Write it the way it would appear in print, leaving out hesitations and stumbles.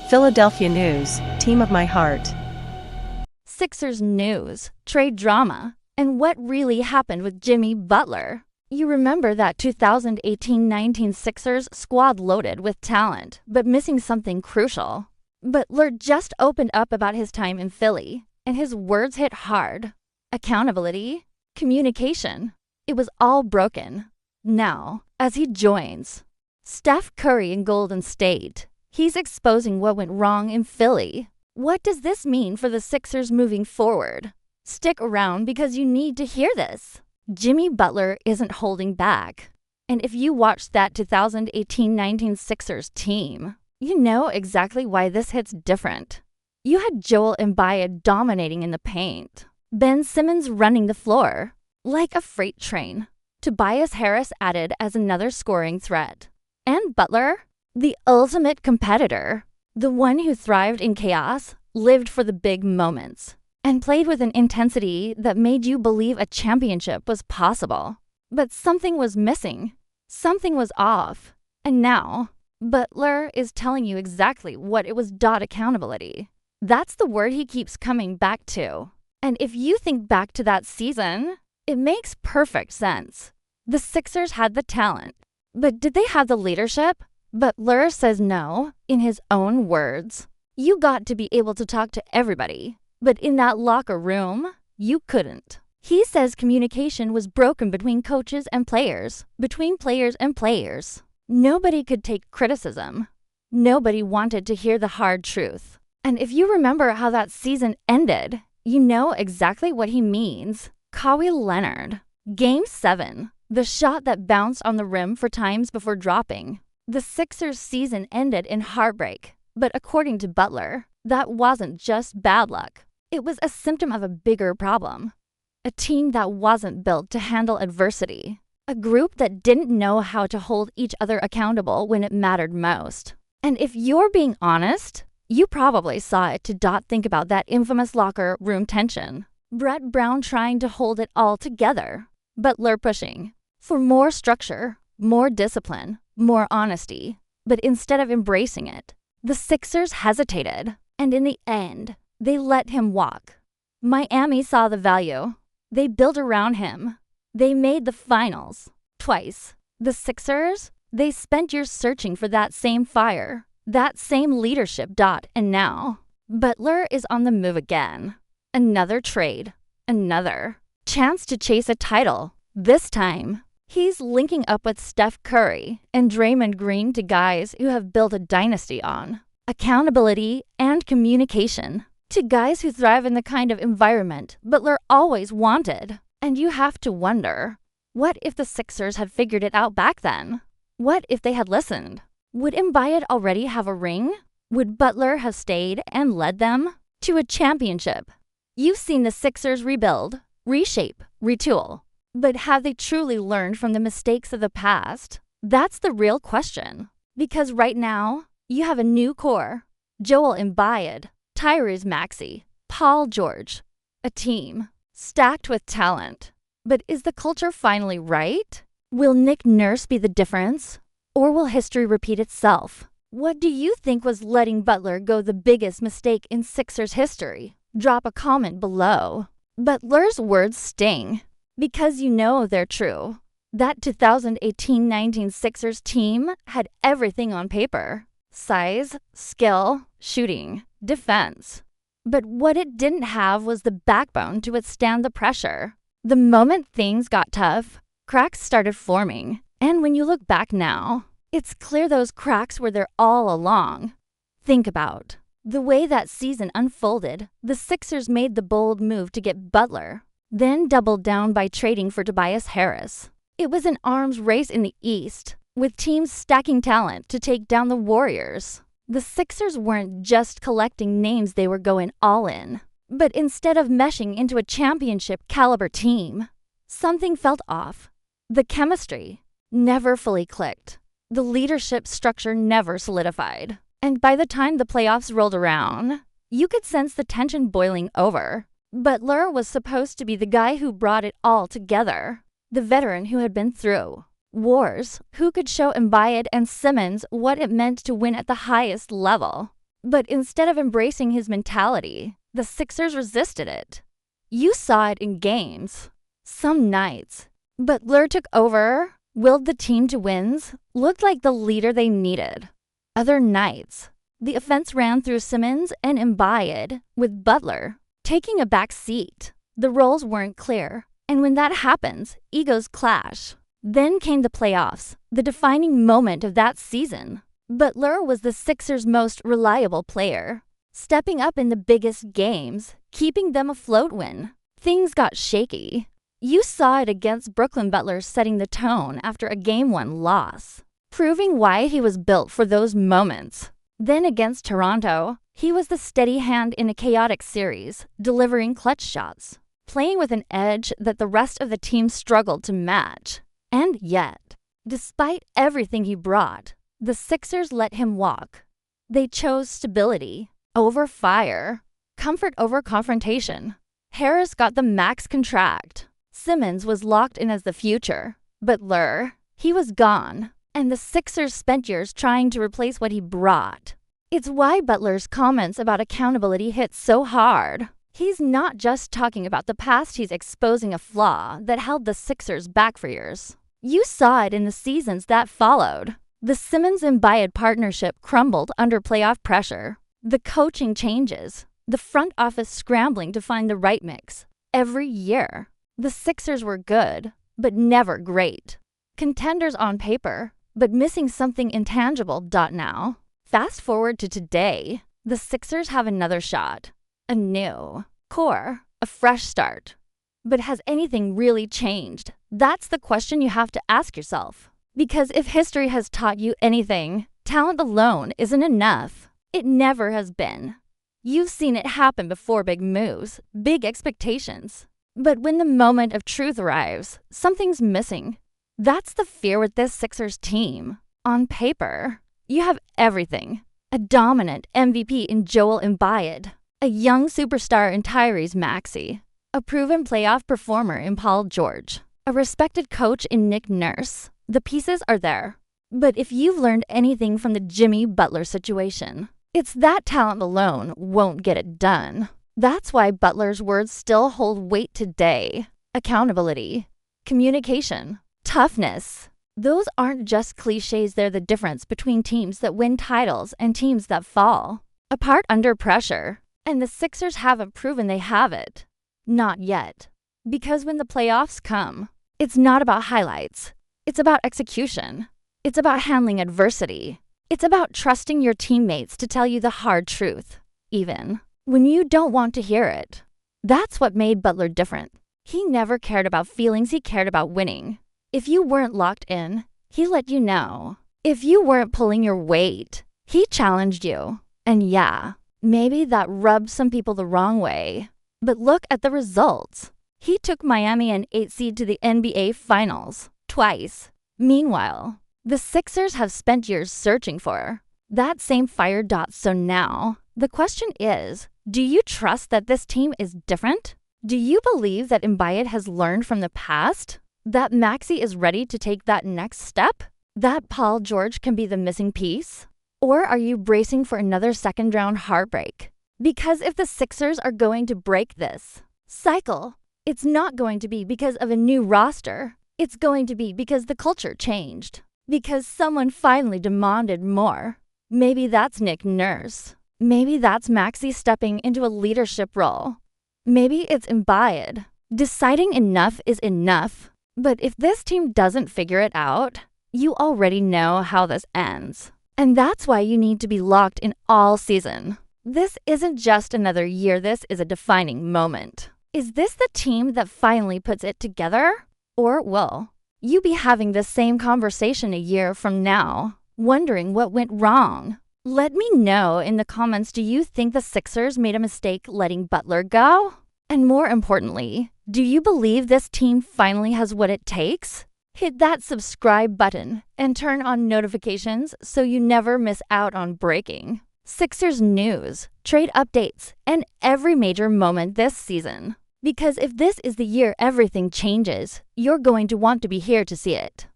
Philadelphia news, team of my heart. Sixers news, trade drama, and what really happened with Jimmy Butler. You remember that 2018-19 Sixers squad loaded with talent, but missing something crucial. Butler just opened up about his time in Philly, and his words hit hard. Accountability, communication. It was all broken. Now, as he joins Steph Curry in Golden State, he's exposing what went wrong in Philly. What does this mean for the Sixers moving forward? Stick around because you need to hear this. Jimmy Butler isn't holding back. And if you watched that 2018-19 Sixers team, you know exactly why this hits different. You had Joel Embiid dominating in the paint. Ben Simmons running the floor like a freight train. Tobias Harris added as another scoring threat. And Butler, the ultimate competitor, the one who thrived in chaos, lived for the big moments, and played with an intensity that made you believe a championship was possible. But something was missing. Something was off. And now, Butler is telling you exactly what it was. Accountability. That's the word he keeps coming back to. And if you think back to that season, it makes perfect sense. The Sixers had the talent, but did they have the leadership? Butler says no, in his own words. You got to be able to talk to everybody, but in that locker room, you couldn't. He says communication was broken between coaches and players, between players and players. Nobody could take criticism. Nobody wanted to hear the hard truth. And if you remember how that season ended, you know exactly what he means. Kawhi Leonard. Game 7. The shot that bounced on the rim for times before dropping. The Sixers season ended in heartbreak. But according to Butler, that wasn't just bad luck. It was a symptom of a bigger problem. A team that wasn't built to handle adversity. A group that didn't know how to hold each other accountable when it mattered most. And if you're being honest, you probably saw it to think about that infamous locker room tension. Brett Brown trying to hold it all together. Butler pushing for more structure, more discipline, more honesty. But instead of embracing it, the Sixers hesitated. And in the end, they let him walk. Miami saw the value. They built around him. They made the finals twice. The Sixers, they spent years searching for that same fire, that same leadership. And now, Butler is on the move again. Another trade, another chance to chase a title. This time, he's linking up with Steph Curry and Draymond Green, to guys who have built a dynasty on accountability and communication, to guys who thrive in the kind of environment Butler always wanted. And you have to wonder, what if the Sixers had figured it out back then? What if they had listened? Would Embiid already have a ring? Would Butler have stayed and led them to a championship? You've seen the Sixers rebuild, reshape, retool. But have they truly learned from the mistakes of the past? That's the real question. Because right now, you have a new core. Joel Embiid, Tyrese Maxey, Paul George. A team stacked with talent. But is the culture finally right? Will Nick Nurse be the difference? Or will history repeat itself? What do you think was letting Butler go the biggest mistake in Sixers history? Drop a comment below. Butler's words sting, because you know they're true. That 2018-19 Sixers team had everything on paper. Size, skill, shooting, defense. But what it didn't have was the backbone to withstand the pressure. The moment things got tough, cracks started forming. And when you look back now, it's clear those cracks were there all along. Think about the way that season unfolded. The Sixers made the bold move to get Butler, then doubled down by trading for Tobias Harris. It was an arms race in the East, with teams stacking talent to take down the Warriors. The Sixers weren't just collecting names, they were going all in. But instead of meshing into a championship-caliber team, something felt off. The chemistry never fully clicked. The leadership structure never solidified. And by the time the playoffs rolled around, you could sense the tension boiling over. Butler was supposed to be the guy who brought it all together. The veteran who had been through wars, who could show Embiid and Simmons what it meant to win at the highest level. But instead of embracing his mentality, the Sixers resisted it. You saw it in games. Some nights, Butler took over, willed the team to wins, looked like the leader they needed. Other nights, the offense ran through Simmons and Embiid, with Butler taking a back seat. The roles weren't clear, and when that happens, egos clash. Then came the playoffs, the defining moment of that season. Butler was the Sixers' most reliable player, stepping up in the biggest games, keeping them afloat when things got shaky. You saw it against Brooklyn. Butler setting the tone after a Game 1 loss, proving why he was built for those moments. Then against Toronto, he was the steady hand in a chaotic series, delivering clutch shots, playing with an edge that the rest of the team struggled to match. And yet, despite everything he brought, the Sixers let him walk. They chose stability over fire, comfort over confrontation. Harris got the max contract. Simmons was locked in as the future. Butler, he was gone, and the Sixers spent years trying to replace what he brought. It's why Butler's comments about accountability hit so hard. He's not just talking about the past, he's exposing a flaw that held the Sixers back for years. You saw it in the seasons that followed. The Simmons-Embiid partnership crumbled under playoff pressure. The coaching changes, the front office scrambling to find the right mix. Every year, the Sixers were good, but never great. Contenders on paper, but missing something intangible. Now, fast forward to today, the Sixers have another shot. A new core, a fresh start. But has anything really changed? That's the question you have to ask yourself. Because if history has taught you anything, talent alone isn't enough. It never has been. You've seen it happen before: big moves, big expectations. But when the moment of truth arrives, something's missing. That's the fear with this Sixers team. On paper, you have everything. A dominant MVP in Joel Embiid, a young superstar in Tyrese Maxey, a proven playoff performer in Paul George, a respected coach in Nick Nurse. The pieces are there. But if you've learned anything from the Jimmy Butler situation, it's that talent alone won't get it done. That's why Butler's words still hold weight today. Accountability, communication, toughness. Those aren't just cliches, they're the difference between teams that win titles and teams that fall apart under pressure. And the Sixers haven't proven they have it. Not yet. Because when the playoffs come, it's not about highlights. It's about execution. It's about handling adversity. It's about trusting your teammates to tell you the hard truth, even when you don't want to hear it. That's what made Butler different. He never cared about feelings, he cared about winning. If you weren't locked in, he let you know. If you weren't pulling your weight, he challenged you. And yeah, maybe that rubbed some people the wrong way. But look at the results. He took Miami an 8 seed to the NBA Finals twice. Meanwhile, the Sixers have spent years searching for that same fire. So now, the question is, do you trust that this team is different? Do you believe that Embiid has learned from the past? That Maxey is ready to take that next step? That Paul George can be the missing piece? Or are you bracing for another second-round heartbreak? Because if the Sixers are going to break this cycle, it's not going to be because of a new roster. It's going to be because the culture changed. Because someone finally demanded more. Maybe that's Nick Nurse. Maybe that's Maxey stepping into a leadership role. Maybe it's Embiid deciding enough is enough. But if this team doesn't figure it out, you already know how this ends. And that's why you need to be locked in all season. This isn't just another year, this is a defining moment. Is this the team that finally puts it together? Or will you be having the same conversation a year from now, wondering what went wrong? Let me know in the comments, do you think the Sixers made a mistake letting Butler go? And more importantly, do you believe this team finally has what it takes? Hit that subscribe button and turn on notifications so you never miss out on breaking Sixers news, trade updates, and every major moment this season. Because if this is the year everything changes, you're going to want to be here to see it.